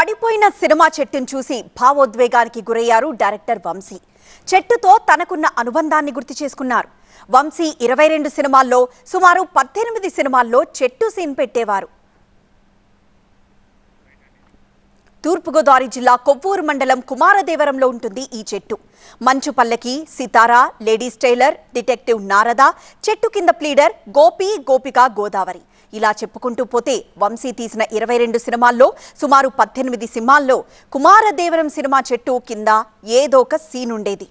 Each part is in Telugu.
పడిపోయిన సినిమా చెట్టును చూసి భావోద్వేగానికి గురయ్యారు డైరెక్టర్ వంశీ. చెట్టుతో తనకున్న అనుబంధాన్ని గుర్తు చేసుకున్నారు. వంశీ 22 సినిమాల్లో సుమారు 18 సినిమాల్లో చెట్టు సీన్ పెట్టేవారు. తూర్పుగోదావరి జిల్లా కొవ్వూరు మండలం కుమారదేవరంలో ఉంటుంది ఈ చెట్టు. మంచు పల్లకి, సితారా, లేడీస్ టైలర్, డిటెక్టివ్ నారద, చెట్టు కింద ప్లీడర్, గోపి, గోపిక, గోదావరి ఇలా చెప్పుకుంటూ పోతే వంశీ తీసిన 22 సినిమాల్లో సుమారు 18 సినిమాల్లో కుమారదేవరం సినిమా చెట్టు కింద ఏదో ఒక సీన్ ఉండేది.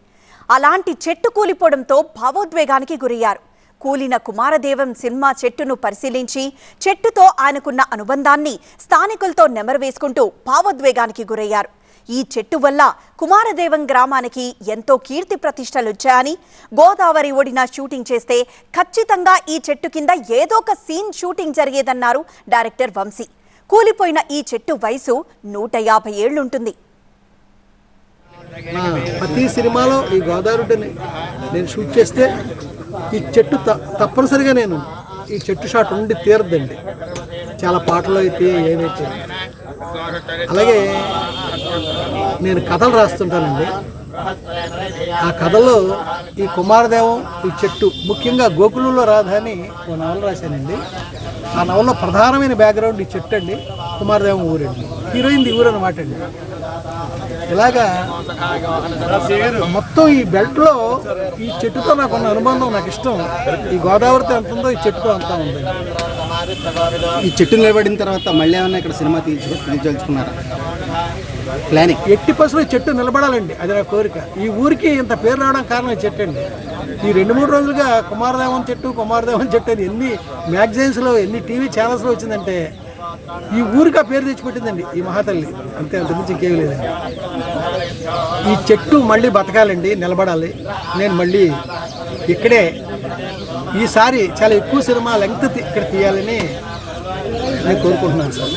అలాంటి చెట్టు కూలిపోవడంతో భావోద్వేగానికి గురయ్యారు. కూలిన కుమారదేవం సినిమా చెట్టును పరిశీలించి చెట్టుతో ఆయనకున్న అనుబంధాన్ని స్థానికులతో నెమరు వేసుకుంటూ భావోద్వేగానికి గురయ్యారు. ఈ చెట్టు వల్ల కుమారదేవం గ్రామానికి ఎంతో కీర్తి ప్రతిష్టలు వచ్చాయని, గోదావరి ఒడిన షూటింగ్ చేస్తే ఖచ్చితంగా ఈ చెట్టు కింద ఏదో ఒక సీన్ షూటింగ్ జరిగేదన్నారు డైరెక్టర్ వంశీ. కూలిపోయిన ఈ చెట్టు వయసు 150 ఏళ్లుంటుంది. ప్రతి సినిమాలో ఈ గోదావరి నేను షూట్ చేస్తే ఈ చెట్టు తప్పనిసరిగా నేను ఈ చెట్టు షాట్ ఉండి తీరద్దండి. చాలా పాటలు అయితే ఏమైతే, అలాగే నేను కథలు రాస్తుంటానండి. ఆ కథలో ఈ కుమారదేవం, ఈ చెట్టు, ముఖ్యంగా గోకులంలో రాధా అని ఒక నవల రాశానండి. ఆ నవల్లో ప్రధానమైన బ్యాక్గ్రౌండ్ ఈ చెట్టు అండి. కుమారదేవం ఊరండి, హీరోయిన్ ఊరు అనమాట అండి. ఇలాగా మొత్తం ఈ బెల్ట్లో ఈ చెట్టుతో నాకున్న అనుబంధం, నాకు ఇష్టం. ఈ గోదావరితో ఎంత ఉందో ఈ చెట్టుతో అంతా ఉంది. ఈ చెట్టు నిలబడిన తర్వాత మళ్ళీ ఏమన్నా ఇక్కడ సినిమా తీర్చుకున్నారా? ప్లానింగ్ 80% చెట్టు నిలబడాలండి, అది నా కోరిక. ఈ ఊరికి ఇంత పేరు రావడం కారణం ఈ చెట్టు అండి. ఈ 2-3 రోజులుగా కుమారదేవం చెట్టు అని ఎన్ని మ్యాగజైన్స్లో, ఎన్ని టీవీ ఛానల్స్లో వచ్చిందంటే ఈ ఊరికి ఆ పేరు తెచ్చిపెట్టిందండి ఈ మహాతల్లి. అంతే, అంతకుమించి ఇంకేమీ లేదండి. ఈ చెట్టు మళ్ళీ బతకాలండి, నిలబడాలి. నేను మళ్ళీ ఇక్కడే ఈసారి చాలా ఎక్కువ సినిమా లెంగ్త్ ఇక్కడ తీయాలని నేను కోరుకుంటున్నాను సార్.